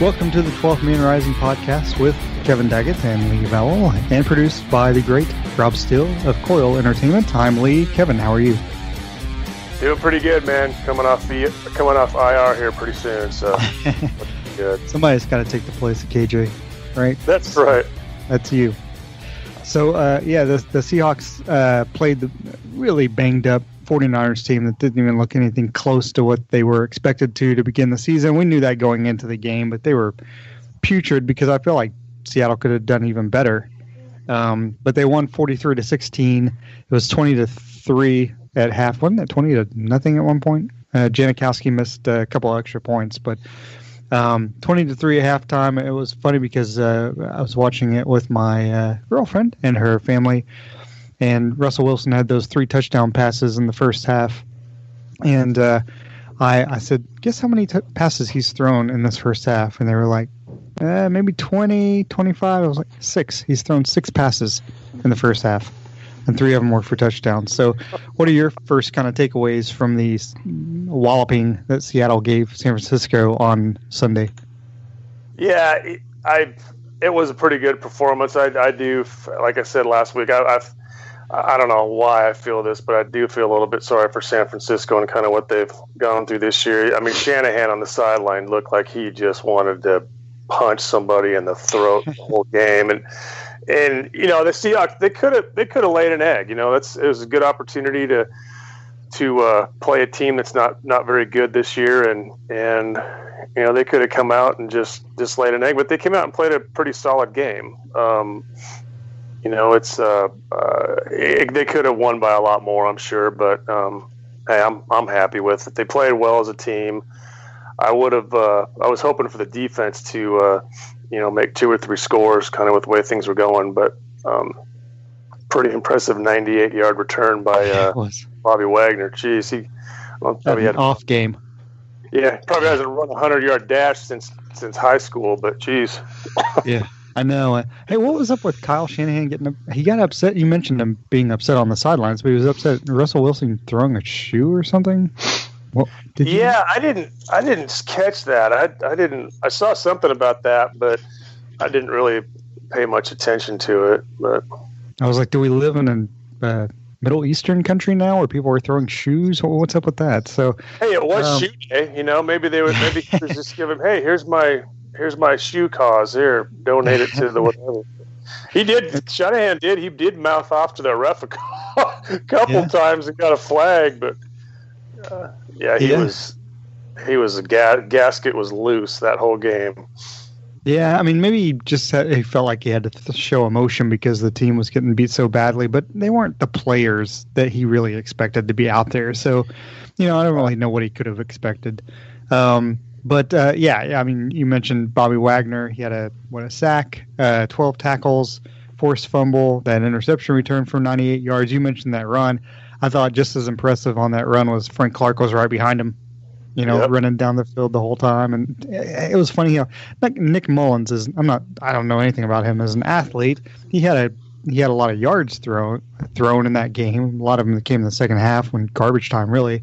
Welcome to the 12th Man Rising podcast with Kevin Daggett and Lee Vowell, and produced by the great Rob Steele of Coil Entertainment. I'm Lee. Kevin, how are you? Doing pretty good, man. Coming off IR here pretty soon, so good. Somebody's got to take the place of KJ, right? That's right. That's you. So, the Seahawks played the really banged up 49ers team that didn't even look anything close to what they were expected to begin the season. We knew that going into the game, but they were putrid because I feel like Seattle could have done even better. But they won 43-16. It was 20-3 at half. Wasn't it 20-0 at one point? Janikowski missed a couple extra points, but 20-3 at halftime. It was funny because I was watching it with my girlfriend and her family, and Russell Wilson had those 3 touchdown passes in the first half. And I said, guess how many passes he's thrown in this first half? And they were like, maybe 20, 25. I was like, 6. He's thrown 6 passes in the first half, and 3 of them were for touchdowns. So what are your first kind of takeaways from the walloping that Seattle gave San Francisco on Sunday? Yeah, it was a pretty good performance. I do, like I said last week, I don't know why I feel this, but I do feel a little bit sorry for San Francisco and kind of what they've gone through this year. I mean, Shanahan on the sideline looked like he just wanted to punch somebody in the throat the whole game. And you know, the Seahawks, they could have laid an egg. You know, it was a good opportunity to play a team that's not very good this year, and you know, they could have come out and just laid an egg, but they came out and played a pretty solid game. You know, it's they could have won by a lot more, I'm sure, but hey, I'm happy with it. They played well as a team. I was hoping for the defense to you know, make 2 or 3 scores, kind of with the way things were going, but pretty impressive 98-yard return by Bobby Wagner. Jeez, he probably had an off game. Yeah, probably hasn't run a 100-yard dash since high school, but geez. Yeah. I know. Hey, what was up with Kyle Shanahan he got upset? You mentioned him being upset on the sidelines, but he was upset Russell Wilson throwing a shoe or something. Well, I didn't catch that. I saw something about that, but I didn't really pay much attention to it. But I was like, do we live in a Middle Eastern country now where people are throwing shoes? What's up with that? So hey, it was shoe day. You know, maybe he was just give him, hey, here's my shoe cause. Here, donate it to the whatever. He did. Shanahan did. He did mouth off to the ref a couple times and got a flag, but he was a gasket was loose that whole game. Yeah, I mean, maybe he felt like he had to show emotion because the team was getting beat so badly, but they weren't the players that he really expected to be out there. So, you know, I don't really know what he could have expected. But I mean, you mentioned Bobby Wagner. He had a sack, 12 tackles, forced fumble, that interception return for 98 yards. You mentioned that run. I thought just as impressive on that run was Frank Clark was right behind him, you know, running down the field the whole time. And it was funny how Nick Mullins I don't know anything about him as an athlete. He had a lot of yards thrown in that game. A lot of them came in the second half when garbage time, really.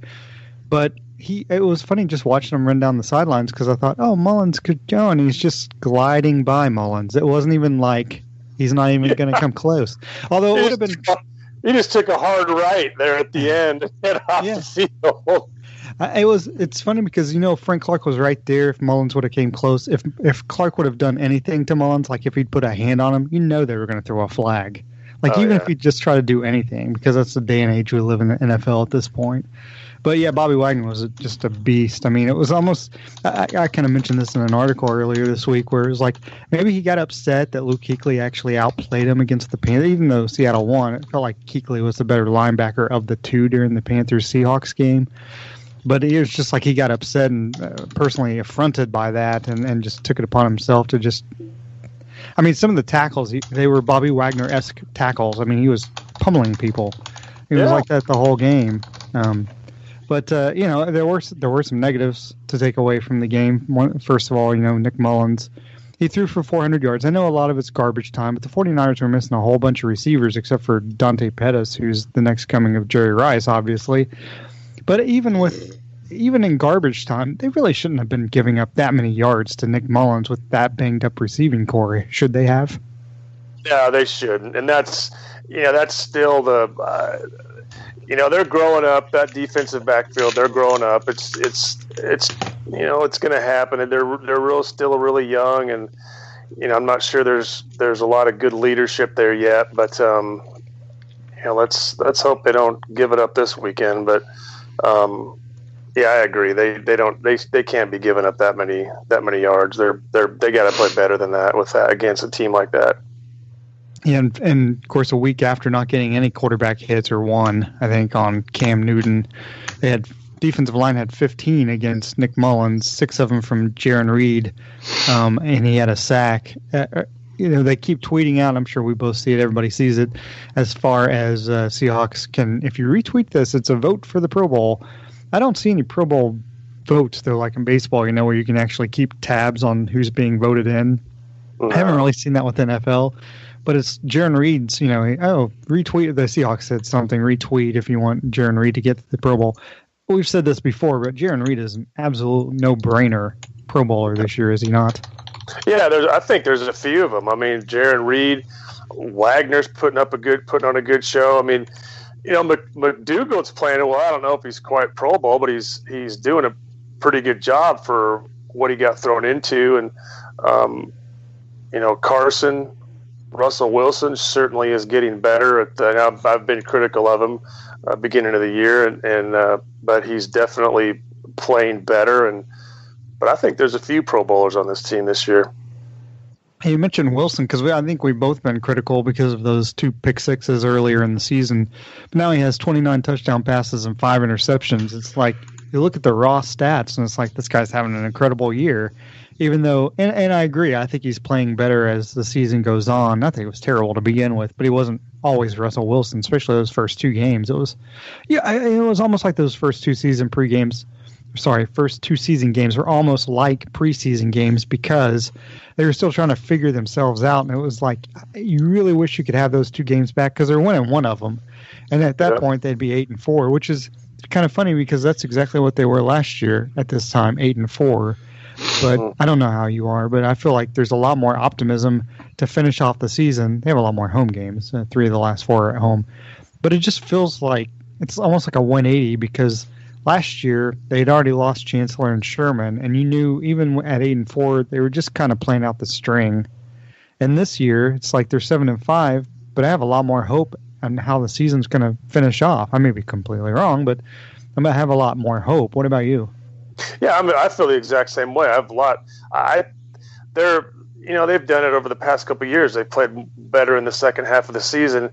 But it was funny just watching him run down the sidelines because I thought, oh, Mullins could go, and he's just gliding by Mullins. It wasn't even like he's not even going to come close. Although it would have been. He just took a hard right there at the end and head off the field. It's funny because, you know, Frank Clark was right there. If Mullins would have came close, if Clark would have done anything to Mullins, like if he'd put a hand on him, you know they were going to throw a flag. Like if he'd just try to do anything, because that's the day and age we live in the NFL at this point. But yeah, Bobby Wagner was just a beast. I mean, it was almost, I kind of mentioned this in an article earlier this week where it was like, maybe he got upset that Luke Kuechly actually outplayed him against the Panthers. Even though Seattle won, it felt like Kuechly was the better linebacker of the two during the Panthers-Seahawks game. But it was just like he got upset and personally affronted by that and just took it upon himself to just, I mean, some of the tackles, they were Bobby Wagner-esque tackles. I mean, he was pummeling people. It was like that the whole game. But you know, there were some negatives to take away from the game. First of all, you know, Nick Mullins, he threw for 400 yards. I know a lot of it's garbage time, but the 49ers were missing a whole bunch of receivers except for Dante Pettis, who's the next coming of Jerry Rice, obviously. But even with even in garbage time, they really shouldn't have been giving up that many yards to Nick Mullins with that banged up receiving core. Should they have? Yeah, they shouldn't. And that's still the, they're growing up. That defensive backfield, they're growing up. It's going to happen. And they're still really young. And, I'm not sure there's a lot of good leadership there yet, but, let's hope they don't give it up this weekend. But, yeah, I agree. They can't be giving up that many yards. They got to play better than that against a team like that. Yeah, and of course, a week after not getting any quarterback hits or one, I think, on Cam Newton, defensive line had 15 against Nick Mullins, 6 of them from Jaron Reed, and he had a sack. They keep tweeting out. I'm sure we both see it. Everybody sees it. As far as Seahawks can, if you retweet this, it's a vote for the Pro Bowl. I don't see any Pro Bowl votes though, like in baseball. Where you can actually keep tabs on who's being voted in. I haven't really seen that with NFL. But it's Jaron Reed's, retweet. The Seahawks said something, retweet if you want Jaron Reed to get to the Pro Bowl. We've said this before, but Jaron Reed is an absolute no-brainer Pro Bowler this year, is he not? Yeah, I think there's a few of them. I mean, Jaron Reed, Wagner's putting on a good show. I mean, McDougal's playing well. I don't know if he's quite Pro Bowl, but he's doing a pretty good job for what he got thrown into. And, Carson, Russell Wilson certainly is getting better. I've been critical of him beginning of the year, and but he's definitely playing better. But I think there's a few Pro Bowlers on this team this year. Hey, you mentioned Wilson because I think we've both been critical because of those 2 pick sixes earlier in the season. But now he has 29 touchdown passes and 5 interceptions. It's like you look at the raw stats, and it's like this guy's having an incredible year. Even though, and I agree, I think he's playing better as the season goes on. Not that he was terrible to begin with, but he wasn't always Russell Wilson, especially those first 2 games. It was, it was almost like those first 2 season games were almost like preseason games because they were still trying to figure themselves out. And it was like, you really wish you could have those 2 games back because they're winning one of them. And at that point, they'd be 8-4, which is kind of funny because that's exactly what they were last year at this time, 8-4. But I don't know how you are, but I feel like there's a lot more optimism to finish off the season. They have a lot more home games, 3 of the last 4 are at home. But it just feels like it's almost like a 180 because last year they'd already lost Chancellor and Sherman, and you knew even at 8-4 they were just kind of playing out the string. And this year it's like they're 7-5, but I have a lot more hope on how the season's going to finish off. I may be completely wrong, but I'm going to have a lot more hope. What about you? Yeah, I mean, I feel the exact same way. I have a lot. They've done it over the past couple of years. They played better in the second half of the season,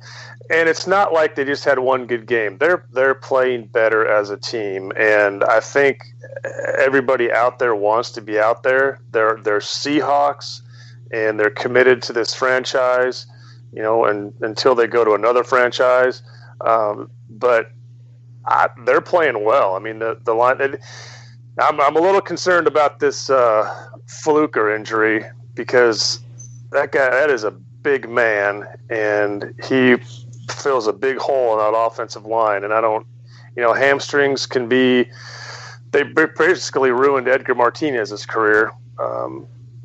and it's not like they just had one good game. They're playing better as a team, and I think everybody out there wants to be out there. They're Seahawks, and they're committed to this franchise. And until they go to another franchise, but they're playing well. I mean, the line. I'm a little concerned about this Fluker injury because that is a big man, and he fills a big hole in that offensive line. And I don't, hamstrings can be – they basically ruined Edgar Martinez's career.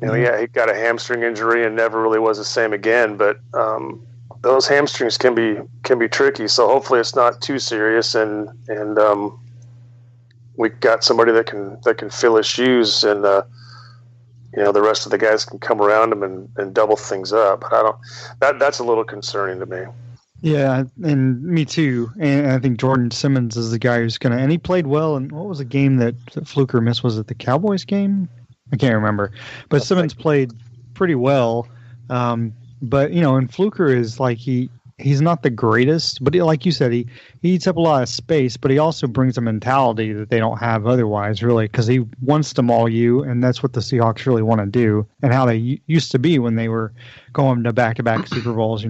He got a hamstring injury and never really was the same again. But those hamstrings can be tricky. So hopefully it's not too serious, and we got somebody that can fill his shoes, and the rest of the guys can come around him and double things up. But that's a little concerning to me. Yeah, and me too. And I think Jordan Simmons is the guy who's and he played well. And what was the game that Fluker missed? Was it the Cowboys game? I can't remember. But Simmons played pretty well. But and Fluker is like he's not the greatest, but like you said, he eats up a lot of space, but he also brings a mentality that they don't have otherwise, really, because he wants to maul you, and that's what the Seahawks really want to do, and how they used to be when they were going to back-to-back Super Bowls.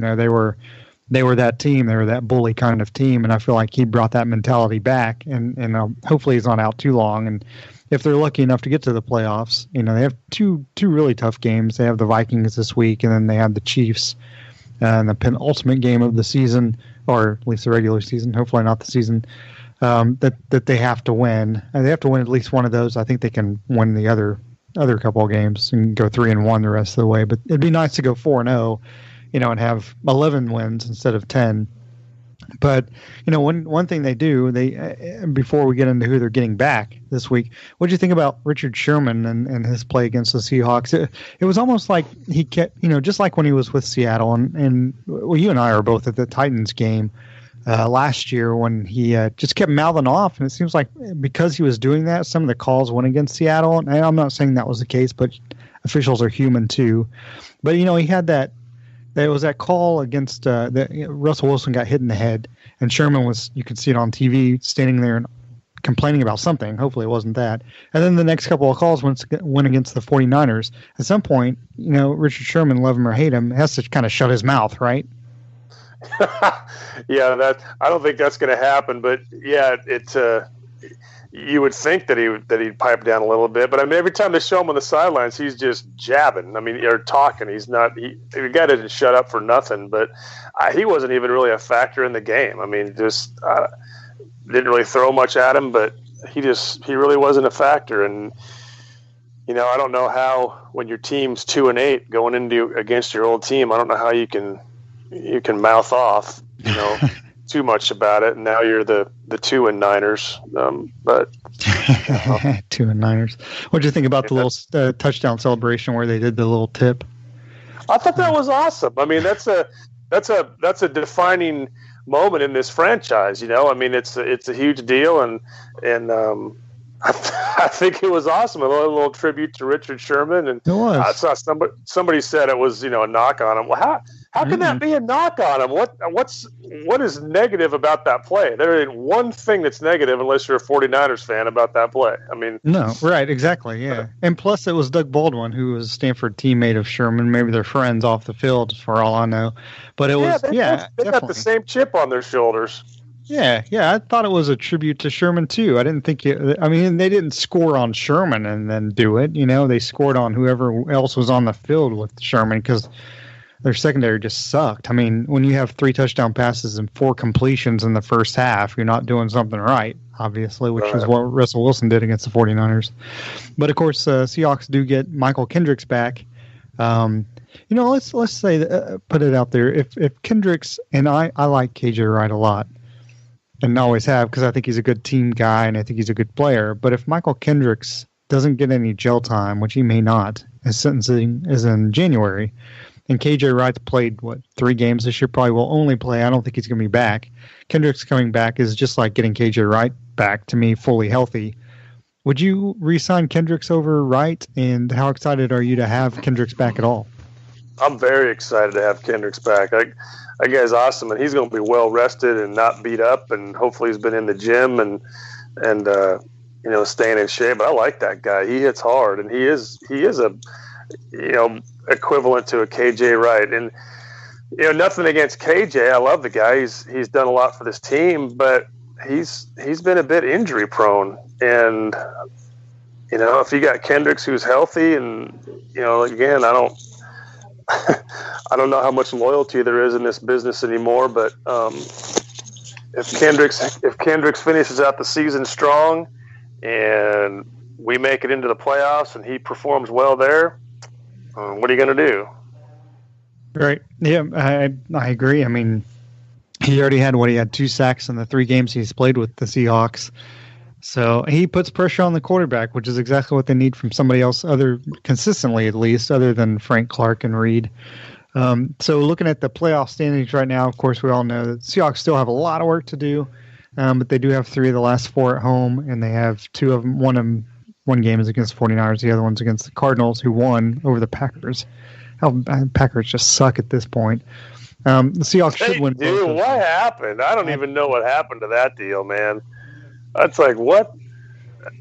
They were that team, they were that bully kind of team, and I feel like he brought that mentality back, and hopefully he's not out too long. And if they're lucky enough to get to the playoffs, they have two really tough games. They have the Vikings this week, and then they have the Chiefs. And the penultimate game of the season, or at least the regular season, hopefully not the season. that they have to win. And they have to win at least one of those. I think they can win the other couple of games and go 3-1 the rest of the way. But it'd be nice to go 4-0, and have 11 wins instead of 10. But one thing they do, before we get into who they're getting back this week, what do you think about Richard Sherman and his play against the Seahawks? It was almost like he kept, just like when he was with Seattle, and well, you and I are both at the Titans game last year when he just kept mouthing off, and it seems like because he was doing that, some of the calls went against Seattle. And I'm not saying that was the case, but officials are human too. But he had that. There was that call against Russell Wilson got hit in the head, and Sherman was, you could see it on TV, standing there and complaining about something. Hopefully it wasn't that. And then the next couple of calls went against the 49ers. At some point, Richard Sherman, love him or hate him, has to kind of shut his mouth, right? Yeah, I don't think that's going to happen, but yeah, you would think that he'd pipe down a little bit, but I mean, every time they show him on the sidelines, he's just jabbing. I mean, or talking. He's not. The guy didn't shut up for nothing, but he wasn't even really a factor in the game. I mean, just didn't really throw much at him, but he really wasn't a factor. And I don't know how, when your team's 2-8 going against your old team, I don't know how you can mouth off, too much about it. And now you're the 2-9ers. But 2-9ers. What did you think about the little touchdown celebration where they did the little tip? I thought that was awesome. I mean, that's a defining moment in this franchise. I mean, it's a huge deal, and I think it was awesome. A little tribute to Richard Sherman, and it was. I saw somebody said it was a knock on him. Well, how can that be a knock on him? What is negative about that play? There ain't one thing that's negative unless you're a 49ers fan about that play. I mean, no, right, exactly, yeah. And plus, it was Doug Baldwin, who was a Stanford teammate of Sherman. Maybe they're friends off the field, for all I know. But it was, they got the same chip on their shoulders. Yeah, I thought it was a tribute to Sherman too. I didn't think they didn't score on Sherman and then do it. They scored on whoever else was on the field with Sherman because their secondary just sucked. I mean, when you have 3 touchdown passes and 4 completions in the first half, you're not doing something right, obviously, which is what Russell Wilson did against the 49ers. But of course, Seahawks do get Michael Kendricks back. Let's say, put it out there. If Kendricks, and I like KJ Wright a lot, and always have, because I think he's a good team guy and I think he's a good player. But if Michael Kendricks doesn't get any gel time, which he may not, his sentencing is in January, and KJ Wright's played, 3 games this year, probably will only play. I don't think he's going to be back. Kendricks coming back is just like getting KJ Wright back, to me, fully healthy. Would you re-sign Kendricks over Wright? And how excited are you to have Kendricks back at all? I'm very excited to have Kendricks back. That guy's awesome, and he's going to be well rested and not beat up, and hopefully he's been in the gym and staying in shape. But I like that guy. He hits hard, and he is a equivalent to a KJ Wright. And nothing against KJ. I love the guy. He's done a lot for this team, but he's been a bit injury prone. And if you got Kendricks who's healthy, and again, I don't know how much loyalty there is in this business anymore, but if Kendricks finishes out the season strong and we make it into the playoffs and he performs well there, what are you going to do? Right. Yeah, I agree. I mean, he already had 2 sacks in the 3 games he's played with the Seahawks. So he puts pressure on the quarterback, which is exactly what they need from somebody else, consistently at least, other than Frank Clark and Reed. So looking at the playoff standings right now, of course, we all know that Seahawks still have a lot of work to do, but they do have 3 of the last 4 at home, and they have 2 of them. One game is against the 49ers, the other one's against the Cardinals, who won over the Packers. Packers just suck at this point. The Seahawks should win. Dude, what happened? I don't even know what happened to that deal, man. That's like, what?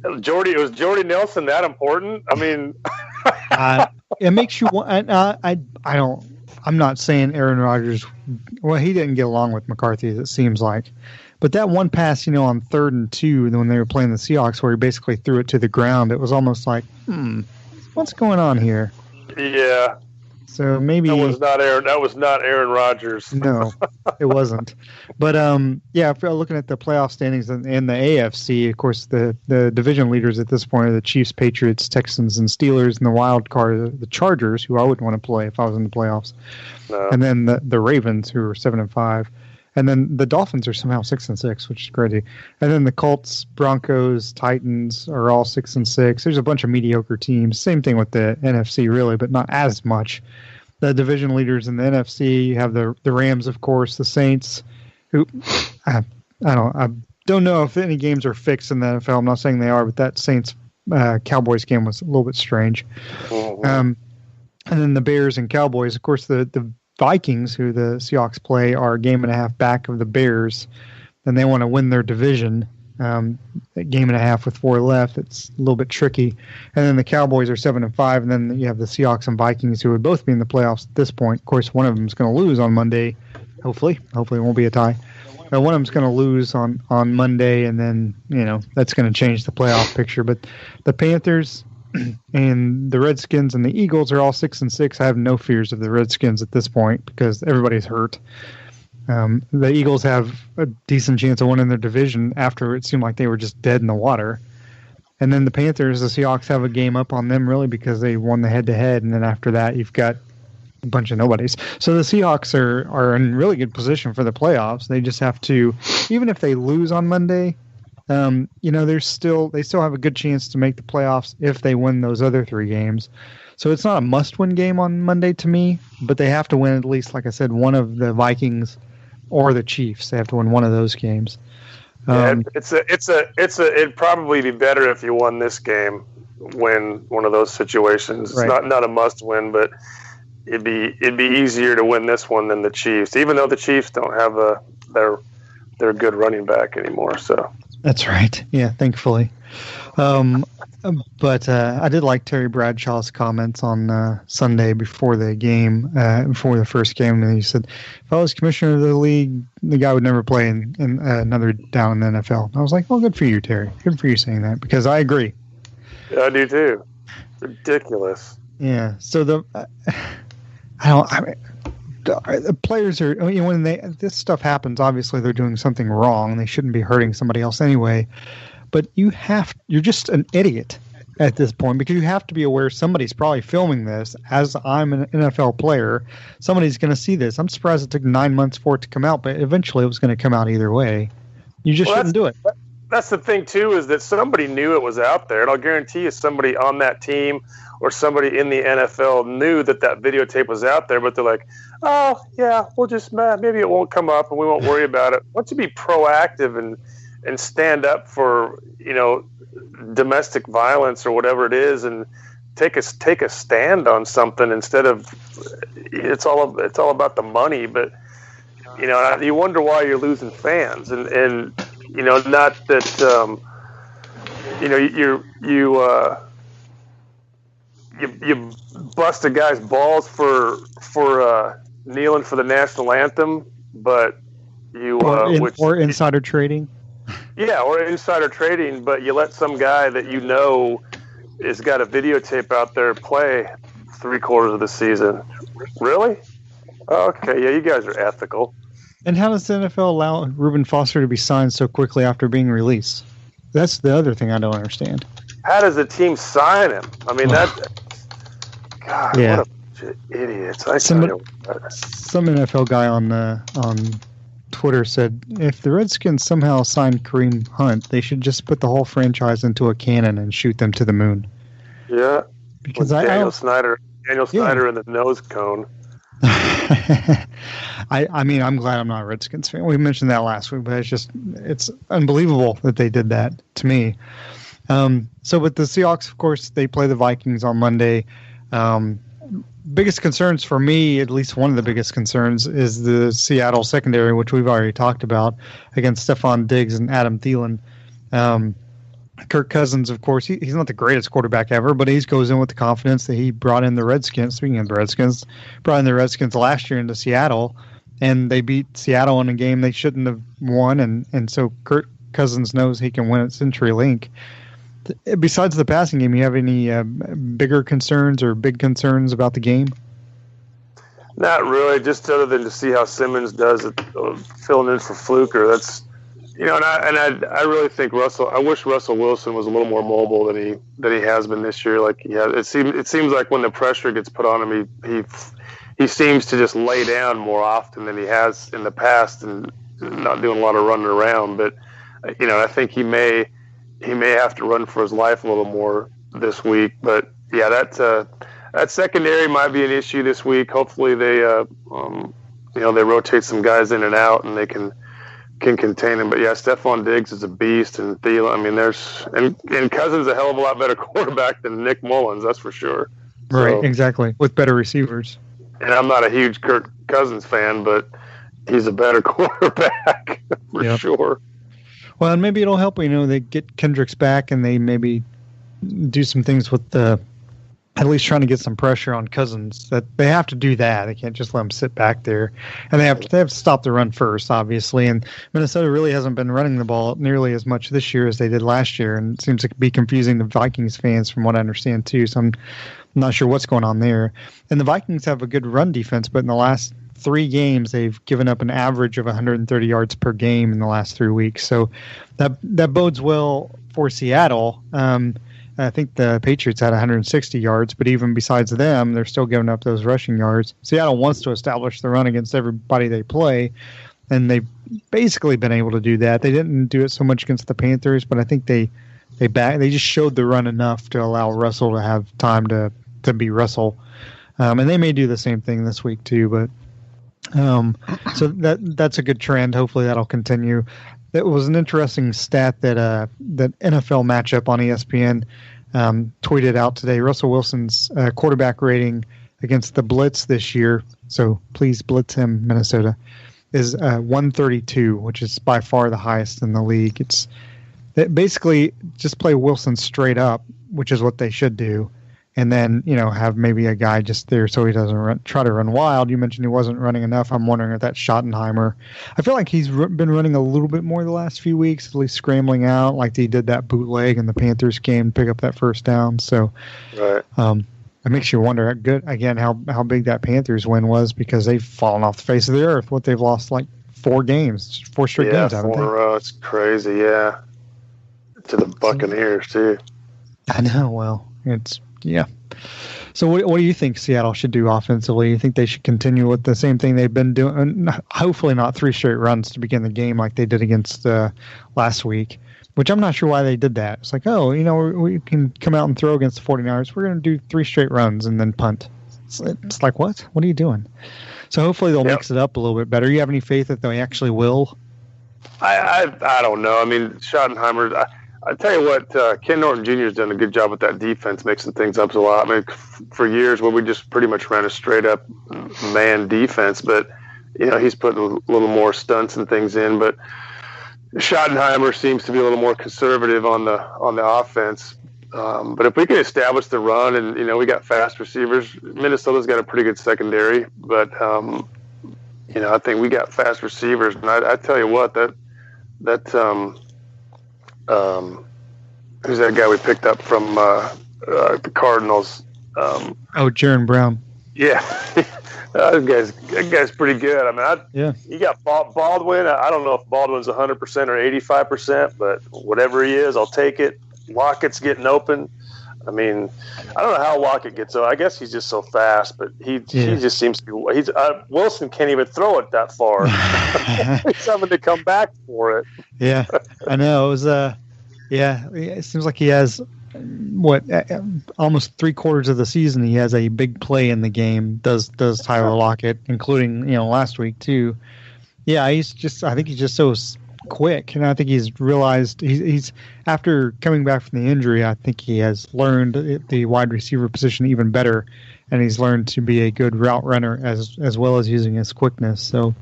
Was Jordy Nelson that important? I mean, it makes you want. I'm not saying Aaron Rodgers. Well, he didn't get along with McCarthy, it seems like. But that one pass, on 3rd and 2, when they were playing the Seahawks, where he basically threw it to the ground, it was almost like, what's going on here? Yeah. So maybe that was not Aaron Rodgers. No, it wasn't. But yeah, if you're looking at the playoff standings in the AFC, of course, the division leaders at this point are the Chiefs, Patriots, Texans, and Steelers, and the wild card, the Chargers, who I wouldn't want to play if I was in the playoffs, and then the Ravens, who are 7-5, and then the Dolphins are somehow 6-6, which is crazy, and then the Colts, Broncos, Titans are all 6-6. There's a bunch of mediocre teams. Same thing with the NFC, really, but not as much. The division leaders in the NFC, you have the Rams, of course, the Saints, who I don't know if any games are fixed in the NFL. I'm not saying they are, but that Saints Cowboys game was a little bit strange. And then the Bears and Cowboys, of course, the Vikings, who the Seahawks play, are a game and a half back of the Bears, and they want to win their division. A game and a half with 4 left. It's a little bit tricky. And then the Cowboys are 7-5, and then you have the Seahawks and Vikings, who would both be in the playoffs at this point. Of course, one of them is going to lose on Monday. Hopefully it won't be a tie. One of them's going to lose on Monday, and then that's going to change the playoff picture. But the Panthers and the Redskins and the Eagles are all 6-6. I have no fears of the Redskins at this point because everybody's hurt. The Eagles have a decent chance of winning their division after it seemed like they were just dead in the water. And then the Panthers, the Seahawks have a game up on them really because they won the head-to-head. And then after that, you've got a bunch of nobodies. So the Seahawks are in really good position for the playoffs. They just have to, even if they lose on Monday, they still have a good chance to make the playoffs if they win those other 3 games. So it's not a must-win game on Monday to me, but they have to win at least, like I said, one of the Vikings or the Chiefs. They have to win one of those games. It'd probably be better if you won this game, win one of those situations. It's not a must win, but it'd be easier to win this one than the Chiefs, even though the Chiefs don't have their good running back anymore. So that's right. Yeah, thankfully. But I did like Terry Bradshaw's comments on Sunday before the game, before the first game. And he said, if I was commissioner of the league, the guy would never play in another down in the NFL. And I was like, well, good for you, Terry. Good for you saying that, because I agree. Yeah, I do too. Ridiculous. Yeah. So the players are, when this stuff happens, obviously they're doing something wrong. They shouldn't be hurting somebody else anyway. But you're just an idiot at this point because you have to be aware somebody's probably filming this. As I'm an NFL player, somebody's going to see this. I'm surprised it took 9 months for it to come out, but eventually it was going to come out either way. You just shouldn't do it. That's the thing, too, is that somebody knew it was out there. And I'll guarantee you somebody on that team or somebody in the NFL knew that videotape was out there, but they're like, oh, yeah, we'll just, maybe it won't come up and we won't worry about it. Why don't you be proactive and stand up for domestic violence or whatever it is, and take a stand on something instead of it's all about the money. But you wonder why you're losing fans, and not that you bust a guy's balls for kneeling for the national anthem, but or insider trading. Yeah, or insider trading, but you let some guy that has got a videotape out there play 3/4 of the season. Really? Oh, okay, yeah, you guys are ethical. And how does the NFL allow Reuben Foster to be signed so quickly after being released? That's the other thing I don't understand. How does the team sign him? I mean, God, yeah. What a bunch of idiots. Some NFL guy on Twitter said if the Redskins somehow signed Kareem Hunt, they should just put the whole franchise into a cannon and shoot them to the moon. Yeah, because Daniel Snyder in the nose cone. I mean, I'm glad I'm not a Redskins fan. We mentioned that last week, but it's unbelievable that they did that to me. So with the Seahawks, of course, they play the Vikings on Monday. Biggest concerns for me, at least one of the biggest concerns, is the Seattle secondary, which we've already talked about, against Stephon Diggs and Adam Thielen. Kirk Cousins, of course, he's not the greatest quarterback ever, but he goes in with the confidence that he brought in the Redskins. Speaking of the Redskins, brought in the Redskins last year into Seattle, and they beat Seattle in a game they shouldn't have won, and so Kirk Cousins knows he can win at CenturyLink. Besides the passing game, you have any bigger concerns or big concerns about the game? Not really, just other than to see how Simmons does it, filling in for Fluker. That's and I really think Russell. I wish Russell Wilson was a little more mobile than he has been this year. Like it seems like when the pressure gets put on him, he seems to just lay down more often than he has in the past, and not doing a lot of running around. But I think he may have to run for his life a little more this week. But yeah, that secondary might be an issue this week. Hopefully they they rotate some guys in and out and they can contain him. But yeah, Stephon Diggs is a beast, and Thielen. I mean, and Cousins a hell of a lot better quarterback than Nick Mullins, that's for sure. Right, so, exactly, with better receivers. And I'm not a huge Kirk Cousins fan, but he's a better quarterback for sure. Well, and maybe it'll help. They get Kendricks back, and they maybe do some things with at least trying to get some pressure on Cousins. That they have to do that. They can't just let him sit back there, and they have to stop the run first, obviously. And Minnesota really hasn't been running the ball nearly as much this year as they did last year, and it seems to be confusing the Vikings fans, from what I understand too. So I'm not sure what's going on there. And the Vikings have a good run defense, but in the last 3 games, they've given up an average of 130 yards per game in the last 3 weeks. So that bodes well for Seattle. I think the Patriots had 160 yards, but even besides them, they're still giving up those rushing yards. Seattle wants to establish the run against everybody they play, and they've basically been able to do that. They didn't do it so much against the Panthers, but I think they just showed the run enough to allow Russell to have time to be Russell. And they may do the same thing this week too, but so that's a good trend. Hopefully that'll continue. It was an interesting stat that that NFL matchup on ESPN tweeted out today. Russell Wilson's quarterback rating against the blitz this year, so please blitz him, Minnesota, is 132, which is by far the highest in the league. It's basically just play Wilson straight up, which is what they should do. And then, have maybe a guy just there so he doesn't try to run wild. You mentioned he wasn't running enough. I'm wondering if that's Schottenheimer. I feel like he's been running a little bit more the last few weeks, at least scrambling out, like he did that bootleg in the Panthers game, pick up that first down. So right. It makes you wonder, how big that Panthers win was, because they've fallen off the face of the earth. They've lost like 4 straight games. Yeah, 4 in a row. It's crazy, yeah. To the Buccaneers, too. I know, well, yeah. So what do you think Seattle should do offensively? You think they should continue with the same thing they've been doing? Hopefully not 3 straight runs to begin the game like they did against last week, which I'm not sure why they did that. It's like, we can come out and throw against the 49ers. We're going to do 3 straight runs and then punt. It's like, what? What are you doing? So hopefully they'll mix it up a little bit better. You have any faith that they actually will? I don't know. I mean, Schottenheimer, I tell you what, Ken Norton Jr. has done a good job with that defense, mixing things up a lot. I mean, for years, we just pretty much ran a straight-up man defense, but he's putting a little more stunts and things in. But Schottenheimer seems to be a little more conservative on the offense. But if we can establish the run, and we got fast receivers, Minnesota's got a pretty good secondary. But I think we got fast receivers, and I tell you what, that who's that guy we picked up from the Cardinals? Jaron Brown. Yeah, that guy's pretty good. I mean, you got Baldwin. I don't know if Baldwin's 100% or 85%, but whatever he is, I'll take it. Lockett's getting open. I mean, I don't know how Lockett gets so. I guess he's just so fast, but he just seems to be. Wilson can't even throw it that far. He's having to come back for it. Yeah, I know. It was it seems like he has almost 3/4 of the season. He has a big play in the game. Does Tyler Lockett, including last week too. Yeah, I think he's just so quick, and I think he's realized he's after coming back from the injury, I think he has learned the wide receiver position even better, and he's learned to be a good route runner as well as using his quickness. So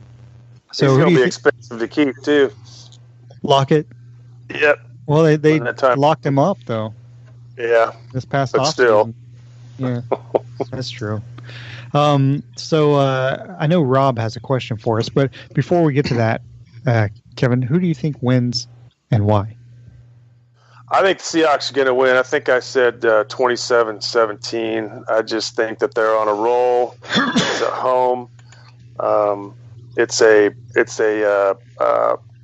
he's going to be expensive to keep too. Lockett. Yep. Well, they locked him up though. Yeah. This past but still. Yeah, that's true. So I know Rob has a question for us, but before we get to that, Kevin, who do you think wins and why? I think the Seahawks are going to win. I think I said 27-17. I just think that they're on a roll. It's at home. It's a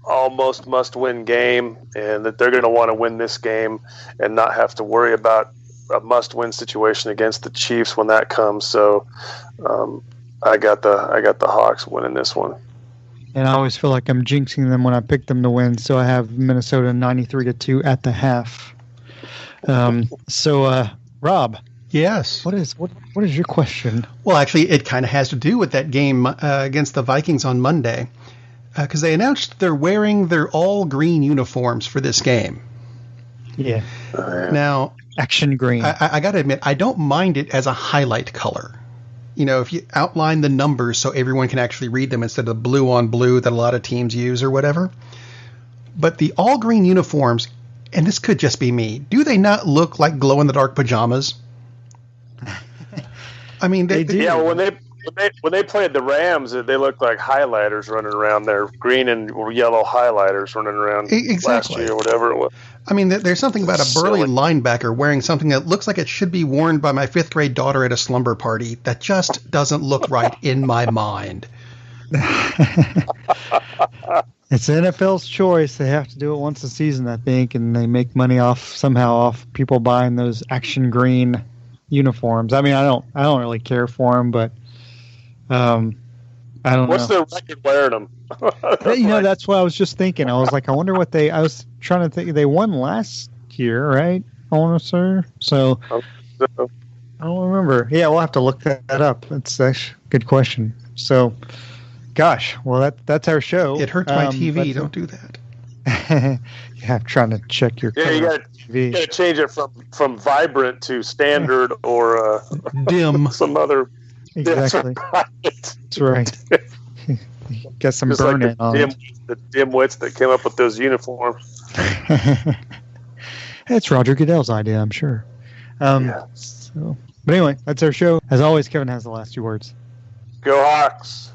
almost must-win game, and that they're going to want to win this game and not have to worry about a must-win situation against the Chiefs when that comes. So I got the Hawks winning this one. And I always feel like I'm jinxing them when I pick them to win, so I have Minnesota 93-2 at the half. Rob. Yes. What is your question? Well, actually, it kind of has to do with that game against the Vikings on Monday, because they announced they're wearing their all green uniforms for this game. Yeah. Now, action green. I got to admit, I don't mind it as a highlight color. You know, if you outline the numbers so everyone can actually read them instead of the blue on blue that a lot of teams use or whatever. But the all green uniforms, and this could just be me, do they not look like glow in the dark pajamas? I mean, they do. Yeah, when they played the Rams, they looked like highlighters running around there, green and yellow highlighters running around last year or whatever it was. I mean, there's something about a burly linebacker wearing something that looks like it should be worn by my 5th grade daughter at a slumber party that just doesn't look right in my mind. It's NFL's choice. They have to do it once a season, I think, and they make money off people buying those action green uniforms. I mean, I don't really care for them, but I don't know. What's their record wearing them? That's what I was just thinking. I was like, I wonder what I was trying to think. They won last year, right? I want to say. So I don't remember. Yeah, we'll have to look that up. That's actually a good question. So, gosh, well, that's our show. It hurts my TV. Don't do that. Yeah, I'm trying to check your. Yeah, you got to change it from vibrant to standard or dim. Some other. Exactly. That's right. Got some just burn like on the dimwits that came up with those uniforms. It's Roger Goodell's idea, I'm sure. But anyway, that's our show. As always, Kevin has the last 2 words. Go Hawks.